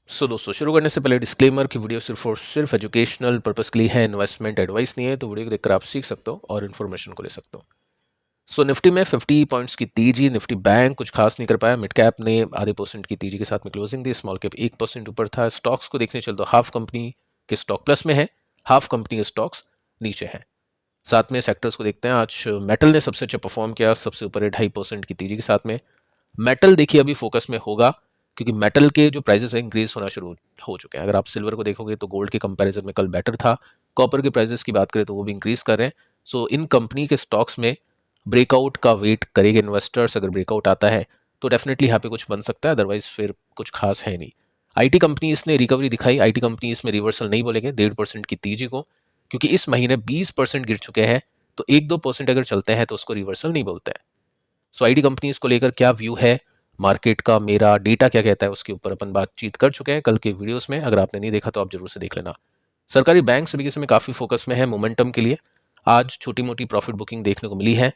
दोस्तों शुरू करने से पहले डिस्क्लेमर की वीडियो सिर्फ और सिर्फ एजुकेशनल पर्पस के लिए है, इन्वेस्टमेंट एडवाइस नहीं है। तो वीडियो को देखकर आप सीख सकते हो और इन्फॉर्मेशन को ले सकते हो। निफ्टी में 50 पॉइंट्स की तेजी। निफ्टी बैंक कुछ खास नहीं कर पाया। मिड कैप ने आधे परसेंट की तेजी के साथ में क्लोजिंग दी। स्मॉल कैप 1% ऊपर था। स्टॉक्स को देखने चल तो हाफ कंपनी के स्टॉक प्लस में है, हाफ कंपनी के स्टॉक्स नीचे हैं। साथ में सेक्टर्स को देखते हैं। आज मेटल ने सबसे अच्छा परफॉर्म किया, सबसे ऊपर है 2.5% की तेजी के साथ में। मेटल देखिए अभी फोकस में होगा, क्योंकि मेटल के जो प्राइसेस हैं इंक्रीज होना शुरू हो चुके हैं। अगर आप सिल्वर को देखोगे तो गोल्ड के कंपैरिजन में कल बेटर था। कॉपर के प्राइसेस की बात करें तो वो भी इंक्रीज कर रहे हैं। इन कंपनी के स्टॉक्स में ब्रेकआउट का वेट करेंगे इन्वेस्टर्स। अगर ब्रेकआउट आता है तो डेफिनेटली यहाँ पे कुछ बन सकता है, अदरवाइज फिर कुछ खास है नहीं। आईटी कंपनीज ने रिकवरी दिखाई। आईटी कंपनीज में रिवर्सल नहीं बोलेंगे 1.5% की तेजी को, क्योंकि इस महीने 20% गिर चुके हैं। तो 1-2% अगर चलते हैं तो उसको रिवर्सल नहीं बोलते हैं। आईटी कंपनीज को लेकर क्या व्यू है मार्केट का, मेरा डेटा क्या कहता है, उसके ऊपर अपन बातचीत कर चुके हैं कल के वीडियोस में। अगर आपने नहीं देखा तो आप जरूर से देख लेना। सरकारी बैंक सभी के समय काफी फोकस में है मोमेंटम के लिए। आज छोटी मोटी प्रॉफिट बुकिंग देखने को मिली है,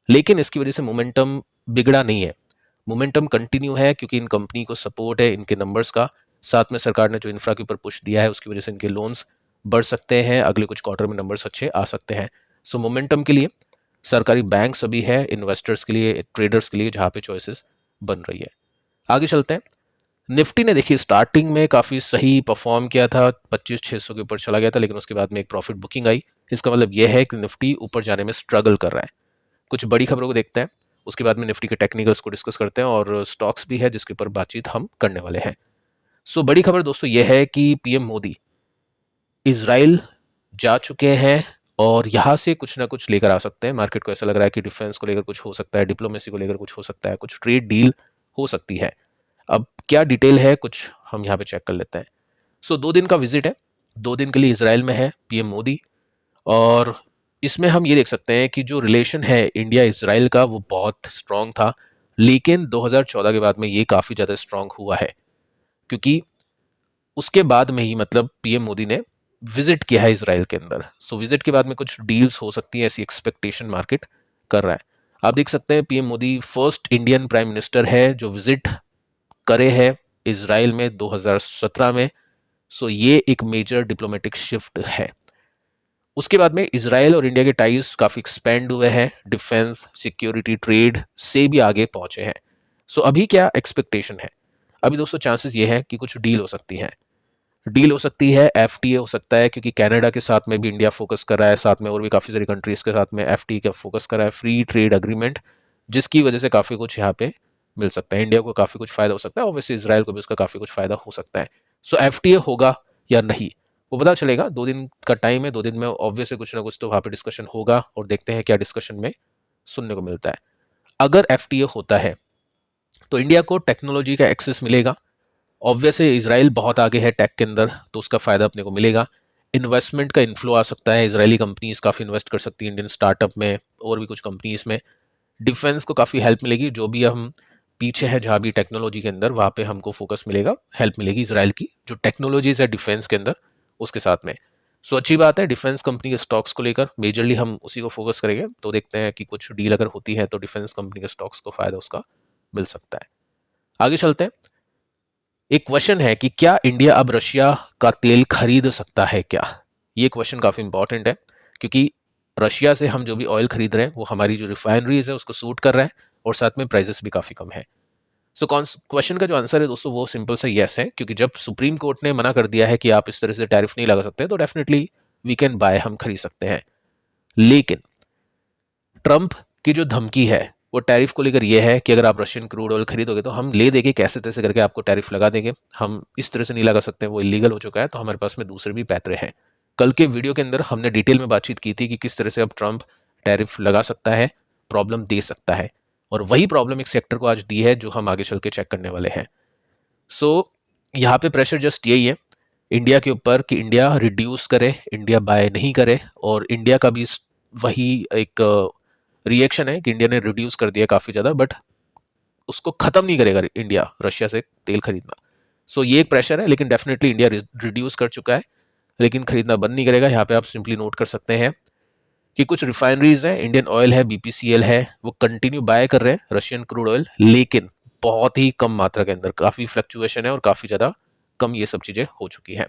लेकिन इसकी वजह से मोमेंटम बिगड़ा नहीं है। मोमेंटम कंटिन्यू है, क्योंकि इन कंपनी को सपोर्ट है इनके नंबर्स का। साथ में सरकार ने जो इंफ्रा के ऊपर पुश दिया है उसकी वजह से इनके लोन्स बढ़ सकते हैं। अगले कुछ क्वार्टर में नंबर्स अच्छे आ सकते हैं। मोमेंटम के लिए सरकारी बैंक सभी है, इन्वेस्टर्स के लिए, ट्रेडर्स के लिए जहां पे चॉइसेस बन रही है। आगे चलते हैं। निफ्टी ने देखिए स्टार्टिंग में काफी सही परफॉर्म किया था, 25,600 के ऊपर चला गया था, लेकिन उसके बाद में एक प्रॉफिट बुकिंग आई। इसका मतलब यह है कि निफ्टी ऊपर जाने में स्ट्रगल कर रहा है। कुछ बड़ी खबरों को देखते हैं, उसके बाद में निफ्टी के टेक्निकल्स को डिस्कस करते हैं और स्टॉक्स भी है जिसके ऊपर बातचीत हम करने वाले हैं। बड़ी खबर दोस्तों यह है कि पीएम मोदी इजराइल जा चुके हैं और यहाँ से कुछ ना कुछ लेकर आ सकते हैं। मार्केट को ऐसा लग रहा है कि डिफेंस को लेकर कुछ हो सकता है, डिप्लोमेसी को लेकर कुछ हो सकता है, कुछ ट्रेड डील हो सकती है। अब क्या डिटेल है कुछ हम यहाँ पे चेक कर लेते हैं। 2 दिन का विजिट है, 2 दिन के लिए इसराइल में है पीएम मोदी। और इसमें हम ये देख सकते हैं कि जो रिलेशन है इंडिया इसराइल का वो बहुत स्ट्रांग था, लेकिन 2014 के बाद में ये काफ़ी ज़्यादा स्ट्रांग हुआ है, क्योंकि उसके बाद में ही मतलब पीएम मोदी ने विजिट किया है इसराइल के अंदर। विजिट के बाद में कुछ डील्स हो सकती है, ऐसी एक्सपेक्टेशन मार्केट कर रहा है। आप देख सकते हैं PM Modi first Indian prime minister है जो विजिट करे है इसराइल में 2017 में। ये एक मेजर डिप्लोमेटिक शिफ्ट है। उसके बाद में इसराइल और इंडिया के टाइज काफी एक्सपेंड हुए हैं, डिफेंस, सिक्योरिटी, ट्रेड से भी आगे पहुंचे हैं। अभी क्या एक्सपेक्टेशन है? अभी दोस्तों चांसेस ये है कि कुछ डील हो सकती है। डील हो सकती है, एफटीए हो सकता है, क्योंकि कनाडा के साथ में भी इंडिया फोकस कर रहा है, साथ में और भी काफ़ी सारी कंट्रीज के साथ में एफटीए का फोकस कर रहा है, फ्री ट्रेड अग्रीमेंट, जिसकी वजह से काफ़ी कुछ यहाँ पे मिल सकता है। इंडिया को काफ़ी कुछ फायदा हो सकता है, ऑब्वियसली इसराइल को भी उसका काफ़ी कुछ फायदा हो सकता है। एफटीए होगा या नहीं वो पता चलेगा, 2 दिन का टाइम है। 2 दिन में ऑब्वियसली कुछ ना कुछ तो वहाँ पे डिस्कशन होगा और देखते हैं क्या डिस्कशन में सुनने को मिलता है। अगर एफटीए होता है तो इंडिया को टेक्नोलॉजी का एक्सेस मिलेगा। ऑब्वियसली इसराइल बहुत आगे है टेक के अंदर, तो उसका फायदा अपने को मिलेगा। इन्वेस्टमेंट का इन्फ्लो आ सकता है, इजरायली कंपनीज काफ़ी इन्वेस्ट कर सकती है इंडियन स्टार्टअप में और भी कुछ कंपनीज में। डिफेंस को काफ़ी हेल्प मिलेगी, जो भी हम पीछे है जहाँ भी टेक्नोलॉजी के अंदर वहाँ पे हमको फोकस मिलेगा, हेल्प मिलेगी इसराइल की जो टेक्नोलॉजीज है डिफेंस के अंदर उसके साथ में। अच्छी बात है। डिफेंस कंपनी के स्टॉक्स को लेकर मेजरली हम उसी को फोकस करेंगे, तो देखते हैं कि कुछ डील अगर होती है तो डिफेंस कंपनी के स्टॉक्स को फायदा उसका मिल सकता है। आगे चलते हैं। एक क्वेश्चन है कि क्या इंडिया अब रशिया का तेल खरीद सकता है क्या? ये क्वेश्चन काफी इंपॉर्टेंट है, क्योंकि रशिया से हम जो भी ऑयल खरीद रहे हैं वो हमारी जो रिफाइनरीज है उसको सूट कर रहा है और साथ में प्राइसेस भी काफी कम है। क्वेश्चन का जो आंसर है दोस्तों वो सिंपल सा यस है, क्योंकि जब सुप्रीम कोर्ट ने मना कर दिया है कि आप इस तरह से टैरिफ नहीं लगा सकते, तो डेफिनेटली वी कैन बाय, हम खरीद सकते हैं। लेकिन ट्रंप की जो धमकी है वो टैरिफ को लेकर ये है कि अगर आप रशियन क्रूड ऑयल खरीदोगे तो हम ले देंगे, कैसे तैसे करके आपको टैरिफ लगा देंगे। हम इस तरह से नहीं लगा सकते, वो इलीगल हो चुका है, तो हमारे पास में दूसरे भी पैतरे हैं। कल के वीडियो के अंदर हमने डिटेल में बातचीत की थी कि किस तरह से अब ट्रंप टैरिफ लगा सकता है, प्रॉब्लम दे सकता है, और वही प्रॉब्लम एक सेक्टर को आज दी है जो हम आगे चल के चेक करने वाले हैं। यहाँ पे प्रेशर जस्ट यही है इंडिया के ऊपर कि इंडिया रिड्यूस करे, इंडिया बाय नहीं करे। और इंडिया का भी वही एक रिएक्शन है कि इंडिया ने रिड्यूस कर दिया काफ़ी ज़्यादा, बट उसको ख़त्म नहीं करेगा इंडिया रशिया से तेल खरीदना। ये एक प्रेशर है, लेकिन डेफिनेटली इंडिया रिड्यूस कर चुका है, लेकिन खरीदना बंद नहीं करेगा। यहाँ पे आप सिंपली नोट कर सकते हैं कि कुछ रिफाइनरीज हैं, इंडियन ऑयल है, बीपीसीएल है, वो कंटिन्यू बाय कर रहे हैं रशियन क्रूड ऑयल, लेकिन बहुत ही कम मात्रा के अंदर। काफ़ी फ्लक्चुएशन है और काफ़ी ज़्यादा कम ये सब चीज़ें हो चुकी हैं।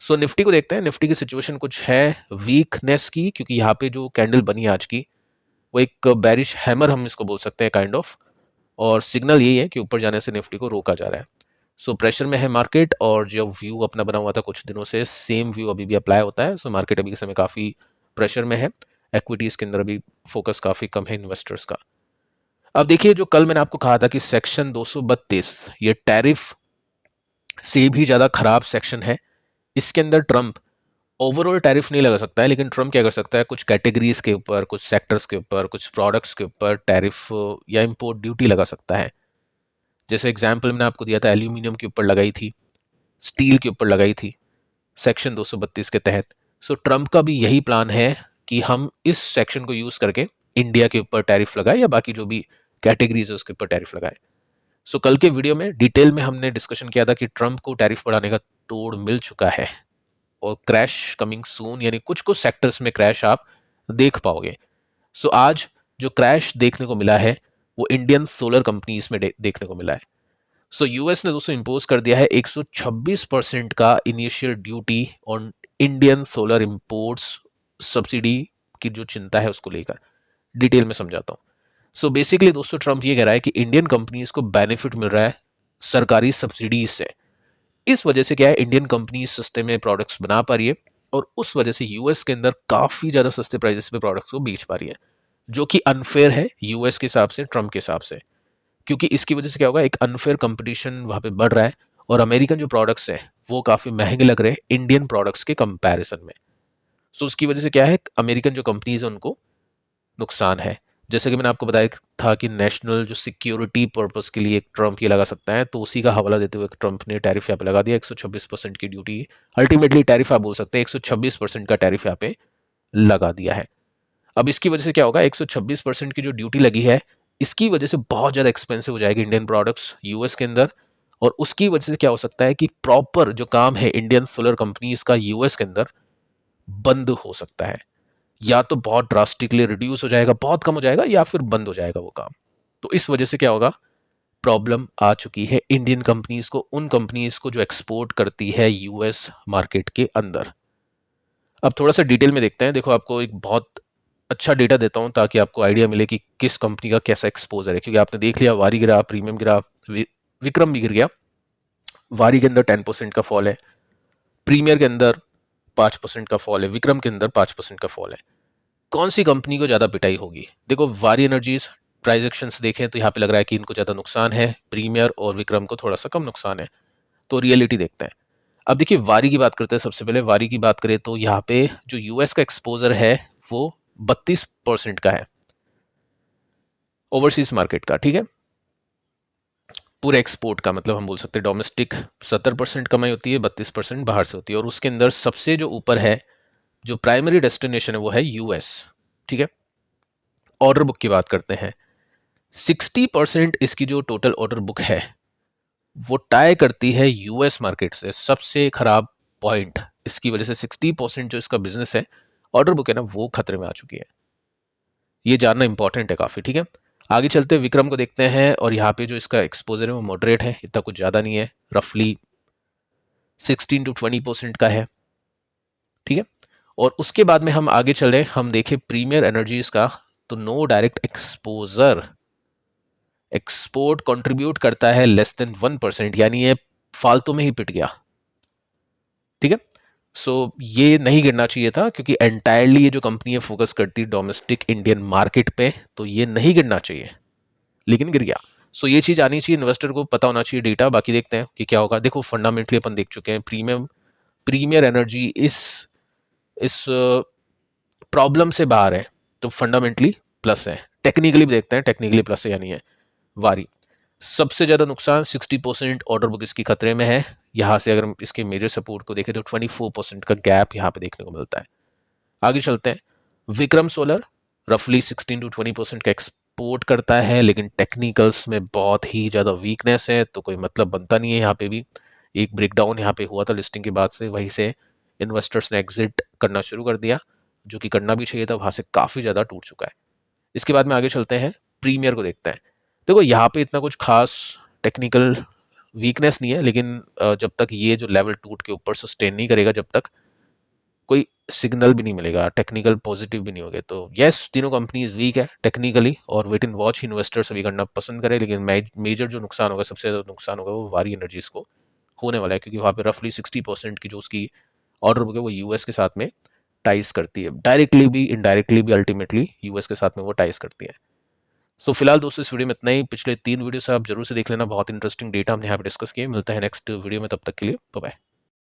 सो निफ्टी को देखते हैं। निफ्टी की सिचुएशन कुछ है वीकनेस की, क्योंकि यहाँ पे जो कैंडल बनी आज की वो एक बेरिश हैमर हम इसको बोल सकते हैं काइंड ऑफ, और सिग्नल यही है कि ऊपर जाने से निफ्टी को रोका जा रहा है। सो प्रेशर में है मार्केट, और जो व्यू अपना बना हुआ था कुछ दिनों से सेम व्यू अभी भी अप्लाई होता है। सो मार्केट अभी के समय काफ़ी प्रेशर में है। इक्विटीज़ के अंदर अभी फोकस काफ़ी कम है इन्वेस्टर्स का। अब देखिए, जो कल मैंने आपको कहा था कि सेक्शन 232 ये टैरिफ से भी ज़्यादा खराब सेक्शन है। इसके अंदर ट्रंप ओवरऑल टैरिफ नहीं लगा सकता है, लेकिन ट्रंप क्या कर सकता है, कुछ कैटेगरीज के ऊपर, कुछ सेक्टर्स के ऊपर, कुछ प्रोडक्ट्स के ऊपर टैरिफ या इंपोर्ट ड्यूटी लगा सकता है। जैसे एग्जांपल मैंने आपको दिया था, एल्यूमिनियम के ऊपर लगाई थी, स्टील के ऊपर लगाई थी सेक्शन 232 के तहत। सो ट्रंप का भी यही प्लान है कि हम इस सेक्शन को यूज़ करके इंडिया के ऊपर टैरिफ लगाए या बाकी जो भी कैटेगरीज है उसके ऊपर टैरिफ लगाए। सो कल के वीडियो में डिटेल में हमने डिस्कशन किया था कि ट्रंप को टैरिफ बढ़ाने का तोड़ मिल चुका है और क्रैश कमिंग सून, यानी कुछ कुछ सेक्टर्स में क्रैश आप देख पाओगे। सो आज जो क्रैश देखने को मिला है वो इंडियन सोलर कंपनीज में देखने को मिला है। सो यूएस ने दोस्तों इंपोज कर दिया है 126% का initial duty on Indian solar imports. Subsidy की जो चिंता है उसको लेकर डिटेल में समझाता हूँ। सो बेसिकली दोस्तों ट्रंप ये कह रहा है कि इंडियन कंपनीज को बेनिफिट मिल रहा है सरकारी सब्सिडीज से। इस वजह से क्या है, इंडियन कंपनी सस्ते में प्रोडक्ट्स बना पा रही है और उस वजह से यूएस के अंदर काफ़ी ज़्यादा सस्ते प्राइसेस पे प्रोडक्ट्स को बेच पा रही है, जो कि अनफेयर है यूएस के हिसाब से, ट्रंप के हिसाब से। क्योंकि इसकी वजह से क्या होगा, एक अनफेयर कंपटीशन वहाँ पे बढ़ रहा है और अमेरिकन जो प्रोडक्ट्स हैं वो काफ़ी महंगे लग रहे हैं इंडियन प्रोडक्ट्स के कंपैरिजन में। सो उसकी वजह से क्या है, अमेरिकन जो कंपनीज हैं उनको नुकसान है। जैसे कि मैंने आपको बताया था कि नेशनल जो सिक्योरिटी पर्पस के लिए ट्रंप ये लगा सकता है, तो उसी का हवाला देते हुए ट्रंप ने टैरिफ यहाँ पे लगा दिया 126% की ड्यूटी। अल्टीमेटली टैरिफ आप बोल सकते हैं 126% का टैरिफ यहाँ पे लगा दिया है। अब इसकी वजह से क्या होगा, 126% की जो ड्यूटी लगी है इसकी वजह से बहुत ज़्यादा एक्सपेंसिव हो जाएगी इंडियन प्रोडक्ट्स यूएस के अंदर, और उसकी वजह से क्या हो सकता है कि प्रॉपर जो काम है इंडियन सोलर कंपनीज का यूएस के अंदर बंद हो सकता है, या तो बहुत ड्रास्टिकली रिड्यूस हो जाएगा, बहुत कम हो जाएगा, या फिर बंद हो जाएगा वो काम। तो इस वजह से क्या होगा, प्रॉब्लम आ चुकी है इंडियन कंपनीज को, उन कंपनीज को जो एक्सपोर्ट करती है यूएस मार्केट के अंदर। अब थोड़ा सा डिटेल में देखते हैं। देखो, आपको एक बहुत अच्छा डेटा देता हूं ताकि आपको आइडिया मिले कि किस कंपनी का कैसा एक्सपोजर है, क्योंकि आपने देख लिया वारी गिरा, प्रीमियम गिरा, विक्रम भी गिर गया। वारी के अंदर 10% का फॉल है, प्रीमियर के अंदर 5% का फॉल है, विक्रम के अंदर 5% का फॉल है। कौन सी कंपनी को ज़्यादा पिटाई होगी? देखो, वारी एनर्जीज प्राइस एक्शंस देखें तो यहाँ पे लग रहा है कि इनको ज़्यादा नुकसान है, प्रीमियर और विक्रम को थोड़ा सा कम नुकसान है। तो रियलिटी देखते हैं। अब देखिए, वारी की बात करते हैं। सबसे पहले वारी की बात करें तो यहाँ पे जो यूएस का एक्सपोजर है वो 32% का है ओवरसीज मार्केट का, ठीक है। पूरे एक्सपोर्ट का मतलब हम बोल सकते हैं डोमेस्टिक 70% कमाई होती है, 32% बाहर से होती है, और उसके अंदर सबसे जो ऊपर है, जो प्राइमरी डेस्टिनेशन है वो है यूएस, ठीक है। ऑर्डर बुक की बात करते हैं, 60% इसकी जो टोटल ऑर्डर बुक है वो टाई करती है यूएस मार्केट से। सबसे खराब पॉइंट इसकी वजह से 60% जो इसका बिजनेस है, ऑर्डर बुक है ना, वो खतरे में आ चुकी है। ये जानना इंपॉर्टेंट है काफ़ी, ठीक है। आगे चलते विक्रम को देखते हैं, और यहाँ पे जो इसका एक्सपोजर है वो मॉडरेट है, इतना कुछ ज़्यादा नहीं है, रफली 16 to 20% का है, ठीक है। और उसके बाद में हम आगे चले, हम देखें प्रीमियर एनर्जीज का, तो no direct exposure, export contribute करता है लेस देन 1%, यानी ये फालतू में ही पिट गया, ठीक है। सो ये नहीं गिरना चाहिए था, क्योंकि एंटायरली ये जो कंपनी है फोकस करती है डोमेस्टिक इंडियन मार्केट पे, तो ये नहीं गिरना चाहिए, लेकिन गिर गया। सो ये चीज़ आनी चाहिए, इन्वेस्टर को पता होना चाहिए डेटा। बाकी देखते हैं कि क्या होगा। देखो, फंडामेंटली अपन देख चुके हैं, प्रीमियर एनर्जी इस प्रॉब्लम से बाहर है, तो फंडामेंटली प्लस है। टेक्निकली भी देखते हैं, टेक्निकली प्लस है या नहीं है। वारी सबसे ज़्यादा नुकसान, 60% ऑर्डर बुक इसकी खतरे में है। यहाँ से अगर हम इसके मेजर सपोर्ट को देखें तो 24% का गैप यहाँ पे देखने को मिलता है। आगे चलते हैं, विक्रम सोलर रफली 16 to 20% का एक्सपोर्ट करता है, लेकिन टेक्निकल्स में बहुत ही ज़्यादा वीकनेस है, तो कोई मतलब बनता नहीं है। यहाँ पे भी एक ब्रेकडाउन यहाँ पे हुआ था लिस्टिंग के बाद से, वहीं से इन्वेस्टर्स ने एग्जिट करना शुरू कर दिया, जो कि करना भी चाहिए था, वहाँ से काफ़ी ज़्यादा टूट चुका है। इसके बाद में आगे चलते हैं, प्रीमियर को देखते हैं। देखो, यहाँ पे इतना कुछ खास टेक्निकल वीकनेस नहीं है, लेकिन जब तक ये जो लेवल टूट के ऊपर सस्टेन नहीं करेगा, जब तक कोई सिग्नल भी नहीं मिलेगा, टेक्निकल पॉजिटिव भी नहीं होगे। तो यस, तीनों कंपनीज वीक है टेक्निकली, और वेट एंड वॉच इन्वेस्टर्स अभी करना पसंद करें। लेकिन मेजर जो नुकसान होगा, सबसे ज़्यादा नुकसान होगा, वो वारी एनर्जीज को होने वाला है, क्योंकि वहाँ पे रफली 60% की जो उसकी ऑर्डर बुक है वो यूएस के साथ में टाइज करती है, डायरेक्टली भी इनडायरेक्टली भी, अल्टीमेटली यूएस के साथ में वो टाइज करती है। सो फिलहाल दोस्तों इस वीडियो में इतना ही। पिछले 3 वीडियो से आप जरूर से देख लेना, बहुत इंटरेस्टिंग डेटा हमने यहाँ पे डिस्कस किए। मिलता है नेक्स्ट वीडियो में, तब तक के लिए बाय बाय।